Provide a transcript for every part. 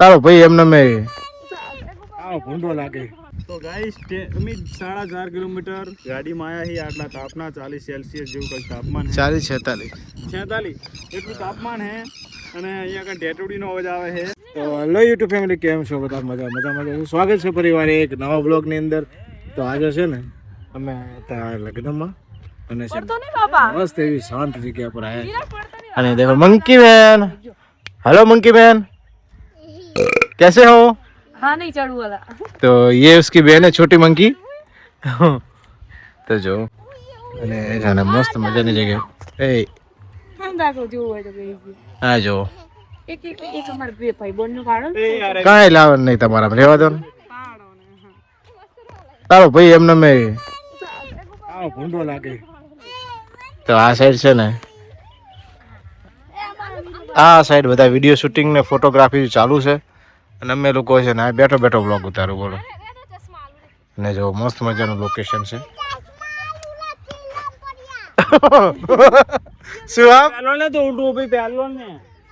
તારો ભાઈ એમને મેં ભૂંડો લાગે. તો ગાઈસ અમે 4.5 કિલોમીટર ગાડીમાં આવ્યા છીએ. આટલા તાપના 40 સેલ્સિયસ જેવું કંઈક તાપમાન છે. 46 એટલું તાપમાન છે. અને અહીંયા કઈ ટેટુડીનો અવાજ આવે છે. તો હેલો યુટ્યુબ ફેમિલી, કેમ છો બધા? મજા. સ્વાગત છે પરિવારે એક નવા બ્લોગની અંદર. તો આજે છે ને અમે હતા લગ્નમાં અને મસ્ત એવી શાંત જગ્યા પર આવ્યા. અને देखो monkey man. Hello monkey man, कैसे हो? हाँ नहीं चढ़ू वाला. तो ये उसकी बहन है छोटी मंकी. तो जो અને જાને મસ્ત મજાની જગ્યા. એ हम देखो जो है तो गई. આ જો एक हमारे બે ભાઈ બોન નું કાઢો. કાંઈ લાવવાનું નહીં તમારા, રહેવા દો ને. તારો ભાઈ એમને મેં ભૂંડો લાગે. તો આ સાઈડ છે ને, આ સાઈડ બધા વિડીયો શૂટિંગ ને ફોટોગ્રાફી ચાલુ છે. અને અમે લોકો છે ને આ બેઠો બેઠો બ્લોગ ઉતારું. બોલો. અને જો મસ્ત મજાનું લોકેશન છે. શું આપ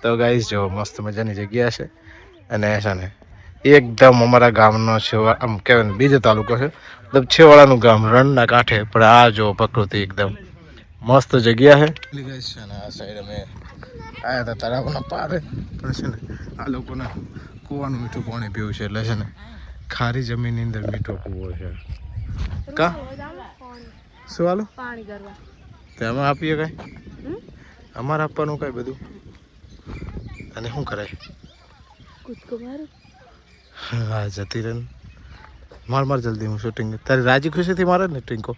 તો ગાઈસ જો મસ્ત મજાની જગ્યા છે. અને છે ને એકદમ અમારા ગામનો છે, આમ કહેવાય ને બીજો તાલુકો છે, મતલબ છેવાડાનું ગામ, રણના કાંઠે. પણ આ જો પ્રકૃતિ એકદમ મસ્ત જગ્યા છે. ગાઈસ છે ને આ સાઈડ અમે આવ્યા હતા તળાવના પારે. પણ છે ને આ લોકોના કૂવાનું મીઠું પાણી પીવું છે, એટલે છે ને ખારી જમીનની અંદર મીઠો કૂવો છે. કા શું હાલો પાણી કરવા તેમાં આપીએ કઈ? અમારે આપવાનું કઈ બધું? અને શું કરાય? કૂદકો મારો. હા જતી રહે. માર જલ્દી, હું શૂટિંગ. તારી રાજી ખુશીથી મારે ને ટિંકો?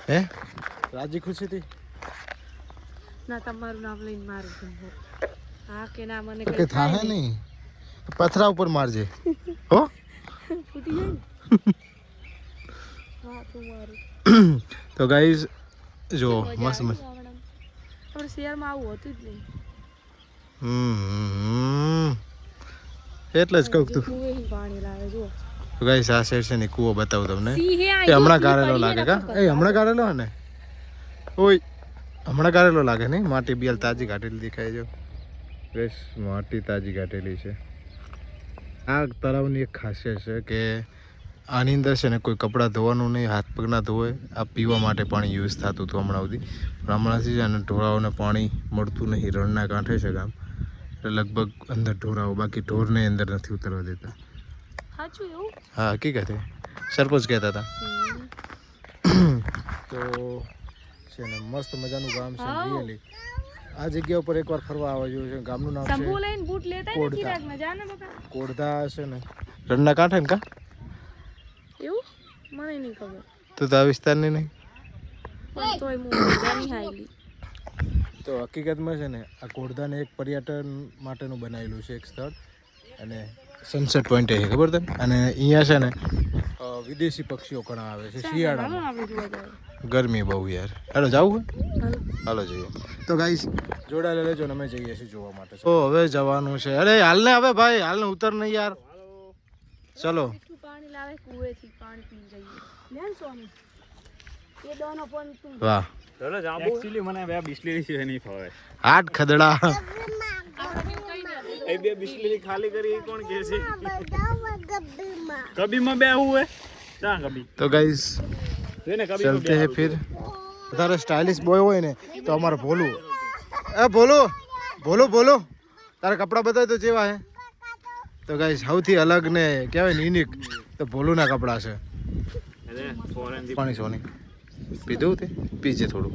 હે રાજી ખુશીથી ના તમારું નામ લઈને મારું. હા કે ના મને કે થાય નહીં, પથરા ઉપર મારજે હો. ફૂટી જાય ને. હા તું મારું. તો ગાઈઝ જો મસ્ત મસ્ત. આપણે શહેરમાં આવું હતું જ નહીં. એટલે જ કહું તું. પાણી લાવે જો. તો ગાઈઝ આ સાઈડ છે ને કૂવો બતાવું તમને. સિંહે એ હમણાં ગાળેલો લાગે. કા એ હમણાં ગાળેલો ને? ઓય હમણાં ગાળેલો લાગે નહીં? માટી બિયાલ તાજી કાઢેલી દેખાય જો. ફ્રેશ માટી તાજી કાઢેલી છે. આ તળાવની એક ખાસિયત છે કે આની અંદર છે ને કોઈ કપડાં ધોવાનું નહીં, હાથ પગ ના ધોવે. આ પીવા માટે પાણી યુઝ થતું હતું હમણાં સુધી. પણ હમણાંથી છે ને ઢોરાઓને પાણી મળતું નહીં. રણના કાંઠે છે ગામ, એટલે લગભગ અંદર ઢોરાઓ, બાકી ઢોરને અંદર નથી ઉતરવા દેતા. સાચું એવું? હા હકીકત. સરપંચ કહેતા હતા. તો છે ને મસ્ત મજાનું ગામ છે રિયલી. આ જગ્યા ઉપર એકવાર ફરવા આવવા જેવું છે. ગામનું નામ છે સંભુ લઈને બૂટ લેતા ને ચિરાગ ના જાને બકા. કોડધા છે ને રણના કાંઠે ને. કા એવું મને નહીં ખબર. તો આ વિસ્તારની નહીં. પણ તોય હું જાની હાઈલી. તો હકીકતમાં છે ને આ કોડધાને એક પર્યટન માટેનું બનાવેલું છે એક સ્થળ. અને સનસેટ પોઈન્ટ છે, ખબર તને? અને અહીંયા છે ને વિદેશી પક્ષીઓ ઘણા આવે છે શિયાળામાં. આપણે જોવા જાય. ગરમી બહુ યાર. હાલો જાવું હે? હાલો. હાલો જઈએ. તો ગાઈસ જોડાયેલા રહેજો ને અમે જઈએ છીએ જોવા માટે. ઓ હવે જવાનું છે. અરે હાલ ને હવે ભાઈ, હાલ ને ઉતર નહીં યાર. ચલો. એટલું પાણી લાવે કુવેથી પાણી પી જઈએ. લેન સોની એ દોનો પણ તું. વાહ એક્ચ્યુઅલી મને બે બિસ્લેરી છે નહીં ફાવે. આઠ ખદડા. એ બે બિસ્લેરી ખાલી કરી કોણ કહે છે? કબીમાં બે હું હે જા કબી. તો ગાઈસ જોને કબી ચલતે હે ફિર. વધારે સ્ટાઇલિશ બોય હોય ને તો અમારે ભોલું. એ ભોલું ભોલું તારા કપડાં બતાય તો જેવા હે. તો ગાઈસ સૌથી અલગ ને કહેવાય ને યુનિક તો ભોલુના કપડાં છે. પાણી સોની પીધું તે પીજે થોડું.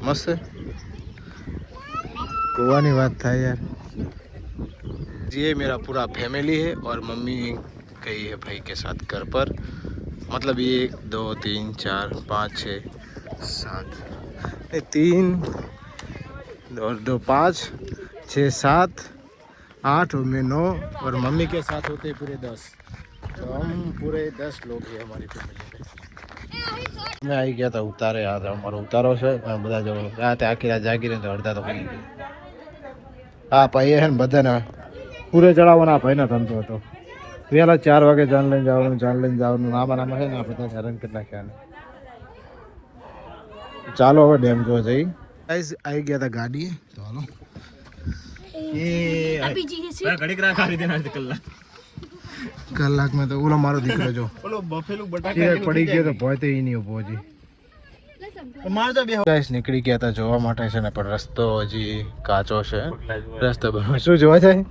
મસ્ત है. गोवा ની વાત થાય यार. ये मेरा पूरा फैमिली है और मम्मी गई है भाई के साथ घर पर. मतलब ये 1 2 3 4 5 6 7 3 और 2 5 6 7 8 और मैं 9 और मम्मी के साथ होते हैं पूरे 10. तो हम पूरे 10 लोग हैं हमारी फैमिली में. मैं आई गया था उतारे. आज हमारो उतारो છે બધા જો રાતે આખી રાત જાગીને તો અડધા તો પડી ગયા. હા ભાઈ છે ને બધાને પૂરે ચડાવવાના ભાઈનો ધંધો હતો. વહેલા 4 વાગે જાન લઈને જવાનું આમાં છે ને આ બધા હેરાન કરી નાખ્યા. ચાલો હવે ડેમ જોવા જઈ. ગાઈસ આવી ગયા હતા ગાડી તો હાલો કલાકમાં તો ઓલો મારો દીકરો જો પડી ગયો તો ભોય તો એ નહીં ઉભો હજી ગાઈસ નીકળી ગયા હતા જોવા માટે છે ને પણ રસ્તો હજી કાચો છે રસ્તો શું જોવા જાય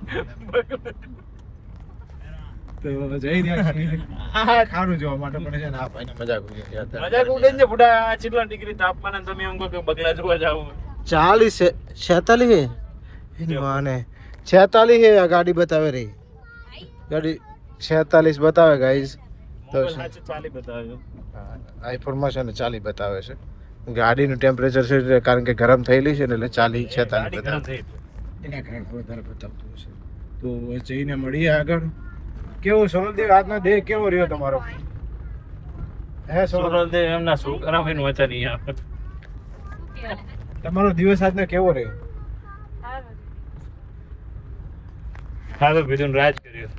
તો જઈ રહ્યા ખારું જોવા માટે પણ છે ને આ ભાઈને મજાક ઉડે છે બુડા કેટલા ડિગ્રી તાપમાન તમે એમ કહો કે બગલા જોવા જાવ 40 46 है એની માને 46 है આ ગાડી બતાવે રહી ગાડી 46 બતાવે ગાઈસ તો 40 બતાવે આઈફોનમાં છે ને 40 બતાવે છે ગાડીનું ટેમ્પરેચર છે કારણ કે ગરમ થયેલી છે ને એટલે 40 46 બતાવે એના કારણે વધારે બતાવતું હશે તો જઈને મળીએ આગળ કેવો સોનલદેવ આજનો ડે કેવો રહ્યો તમારો હે સોનલદેવ એમના છોકરા ભાઈનું વચન નહીં આપે તમારો દિવસ આજનો કેવો રહ્યો ખાધો પીધું રાજ કર્યો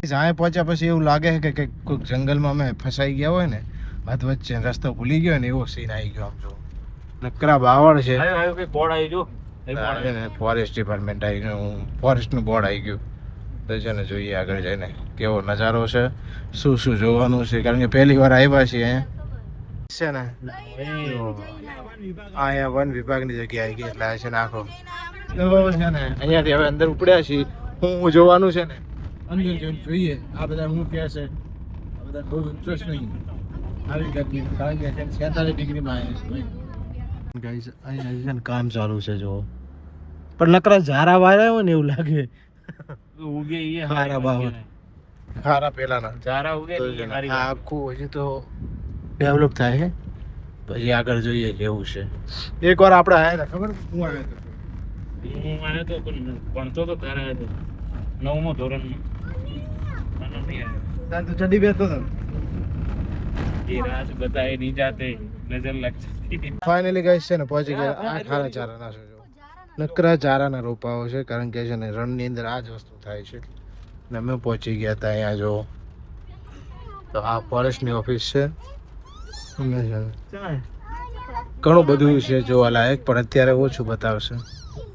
જાય પહોંચ્યા પછી એવું લાગે છે કે કોઈક જંગલમાં અમે ફસાઈ ગયા હોય ને વાત વચ્ચે રસ્તો ભૂલી ગયો ને એવો સીન આવી ગયો આમ જો નકરા બાવળ છે કઈ બોર્ડ આવી ગયો ફોરેસ્ટ ડિપાર્ટમેન્ટ આવી ગયું ફોરેસ્ટનું બોર્ડ આવી ગયું તો છે ને જોઈએ આગળ જઈને કેવો નજારો છે શું શું જોવાનું છે કારણ કે પહેલી વાર આવ્યા છીએ અહીંયા છે ને અહીંયા વન વિભાગની જગ્યા આવી ગઈ એટલે છે ને આખો છે ને અહીંયાથી હવે અંદર ઉપડ્યા છીએ હું જોવાનું છે ને અંદર જઈને જોઈએ આ બધા હું ક્યાં છે આ બધા બહુ ઇન્ટરેસ્ટ નહીં આવી ગરમી કારણ કે 46 ડિગ્રીમાં આવ્યા છે ગાઈસ અહીંયા છે ને કામ ચાલુ છે જો પણ નકરા ઝારા વાળા હોય ને એવું લાગે ઉગે એ હારા બાવર હારા પેલાના ઝારા ઉગે આ આખું હજી તો ડેવલપ થાય છે પછી આગળ જોઈએ કેવું છે એકવાર આપણે આયા હતા ખબર હું આવ્યો તો પણ ભણતો તો તારે 9મો ધોરણમાં તાર તો ચડી બેસતો હતો એ રાજ બતાએ નહીં જાતે નજર લગતી ફાઇનલી ગાઈસ છે ને પહોંચી ગયા આ ખારા ચારાના છે જો નકરા ચારાના રોપાઓ છે કારણ કે છે ને રણની અંદર આ જ વસ્તુ થાય છે ને અમે પહોંચી ગયા હતા અહીંયા જો તો આ ફોરેસ્ટની ઓફિસ છે ઘણું બધું છે જોવાલાયક પણ અત્યારે ઓછું બતાવશે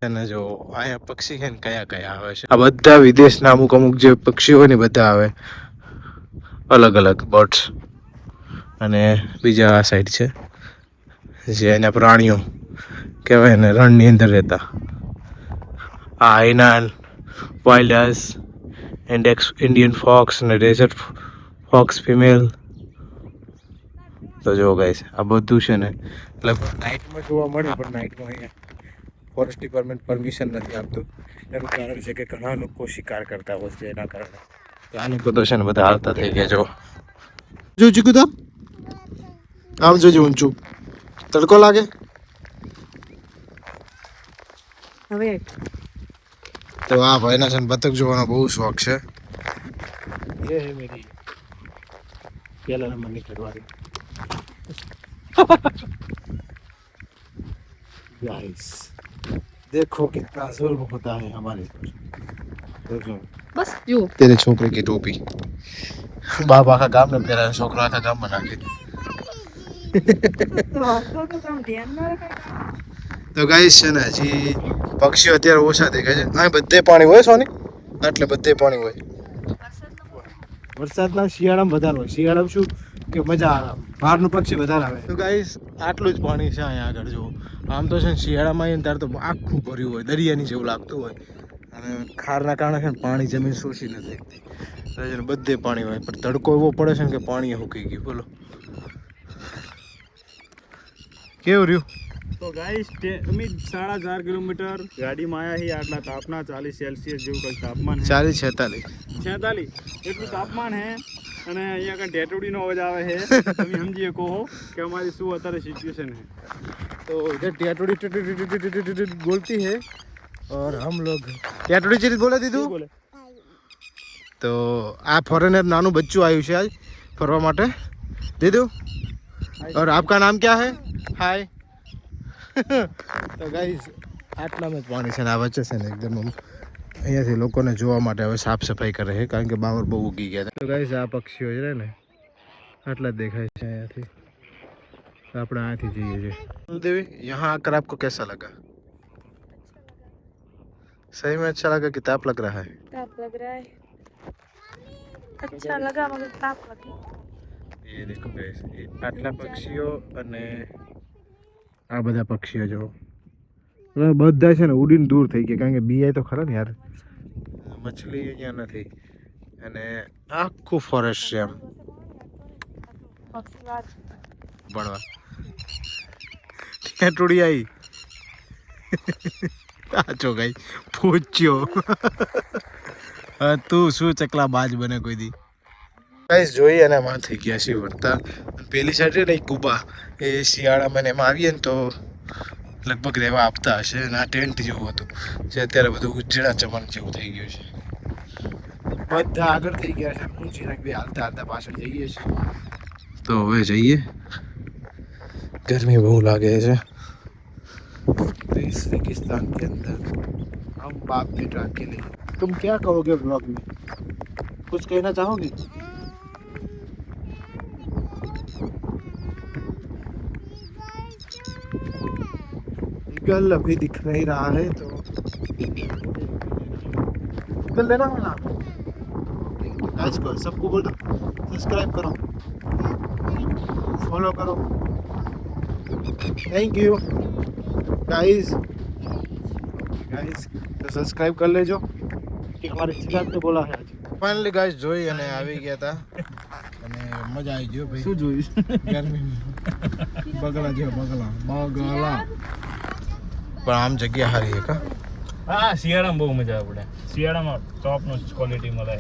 અને જો અહીંયા પક્ષી છે ને કયા કયા આવે છે આ બધા વિદેશના અમુક અમુક જે પક્ષીઓ હોય ને બધા આવે અલગ અલગ બર્ડ્સ અને બીજા આ સાઈડ છે જે એના પ્રાણીઓ કહેવાય ને રણની અંદર રહેતા આ આઈનાન વાઇલ્ડસ ઇન્ડેક્સ ઇન્ડિયન ફોક્સ અને ડેઝર્ટ ફોક્સ ફિમેલ તો જો ગાઈસ આ બધું છે ને લગભગ નાઇટમાં જોવા મળે પણ નાઇટમાં અહીંયા ફોરેસ્ટ ડિપાર્ટમેન્ટ પરમિશન નથી આપતું એનું કારણ છે કે ઘણા લોકો શિકાર કરતા હોય છે એના કારણે આ લોકો તો છે ને બધા હાલતા થઈ ગયા જો જો ચીકુ તો આમ જોજો ઊંચું તડકો લાગે હવે તો આ ભાઈના છે ને બતક જોવાનો બહુ શોખ છે ये है मेरी पहला नंबर निकलवारी गाइस देखो कितना जुल्म होता है हमारे पर બસ જો तेरे छोकरे की टोपी बाप आखा गाम ने पहरा छोकरा आखा गाम बना के તો ગાઈસ છે ને હજી પક્ષીઓ અત્યારે ઓછા દેખાય છે આ બધે પાણી હોય સોની એટલે બધે પાણી હોય વરસાદના શિયાળામાં વધારે હોય શિયાળામાં શું કે મજા આવે બહારનું પક્ષી વધારે આવે તો ગાઈસ આટલું જ પાણી છે અહીંયા આગળ જો આમ તો છે ને શિયાળામાં આવીને ત્યારે તો આખું ભર્યું હોય દરિયાની જેવું લાગતું હોય અને ખારના કારણે છે ને પાણી જમીન શોષી નથી શકતી બધે પાણી હોય પણ તડકો એવો પડે છે ને કે પાણી સુકાઈ ગયું બોલો કેવું રહ્યું તો ગાઈસ અમિત 4.5 કિલોમીટર ગાડીમાં આવ્યા છીએ આટલા તાપના 40 સેલ્સિયસ જેવું કંઈક તાપમાન 46 એટલું તાપમાન હે અને અહીંયા કંઈ ટેટુડીનો અવાજ આવે છે તમે સમજી શકો કે અમારી શું અત્યારે સિચ્યુએશન है तो इधर टेटुडी बोलती है और हम लोग टेटुडी चीज बोले दीदू તો આ ફોરેનર નાનું બચ્ચું આવ્યું છે આજ ફરવા માટે દીદુ और आपका नाम क्या है हाय તો ગાઈસ આટલામાં જ પાણી છે ને આ વચ્ચે છે ને એકદમ અહીંયાથી લોકોને જોવા માટે હવે સાફ સફાઈ કરે છે કારણ કે બાવર બહુ ઉગી ગયા તો ગાઈસ આ પક્ષીઓ છે ને આટલા જ દેખાય છે અહીંયાથી तो अपना यहाँ थी जाइए देवी। यहाँ आकर आपको कैसा लगा? सही में अच्छा लगा कि ताप लग रहा है? ताप लग रहा है, अच्छा लगा मगर ताप लगी। ये देखो गाइस, ये आटला पक्षीઓ અને આ બધા પક્ષીઓ જો બધા છે ને ઉડીને દૂર થઈ ગયા, કારણ કે બીઆઈ તો ખરા ને યાર, મછલી અહીંયા નથી. અને આખું ફોરેસ્ટ છે આમ ભણવા. ત્યાં ટોળી આવી સાચો ગાઈ પૂછ્યો તું શું ચકલા બાજ બને કોઈ દી. ગાઈસ જોઈએ અને એમાં થઈ ગયા છે વળતા. પેલી સાઈડ ને કુબા એ શિયાળામાં ને એમાં આવીએ ને તો લગભગ રહેવા આપતા હશે. અને આ ટેન્ટ જેવું હતું જે અત્યારે બધું ઉજળા ચમન જેવું થઈ ગયું છે. બધા આગળ થઈ ગયા છે, હું ચિરાગ બી હાલતા હાલતા પાછળ જઈએ છીએ. તો હવે જઈએ, गर्मी बहुत लागे है. तो इस रेगिस्तान के अंदर हम बाप बेटा अकेले. तुम क्या कहोगे ब्लॉग में, कुछ कहना चाहोगी? ईगल अभी दिख नहीं रहा है तो ईगल लेना होगा. गाइस को सबको बोल दो सब्सक्राइब करो, फॉलो करो. Thank you guys. तो सब्सक्राइब कर लेજો कि हमारे चिराग ने बोला है. फाइनली गाइस જોઈ અને આવી ગયા હતા અને મજા આવી ગયો ભાઈ. શું જોઈશ? ગરમી બગલા જેવા બગલા પણ આમ જગ્યા સારી છે કા. હા, શિયાળામાં બહુ મજા આવે. આપણે શિયાળામાં ટોપનો ક્વોલિટી મળે.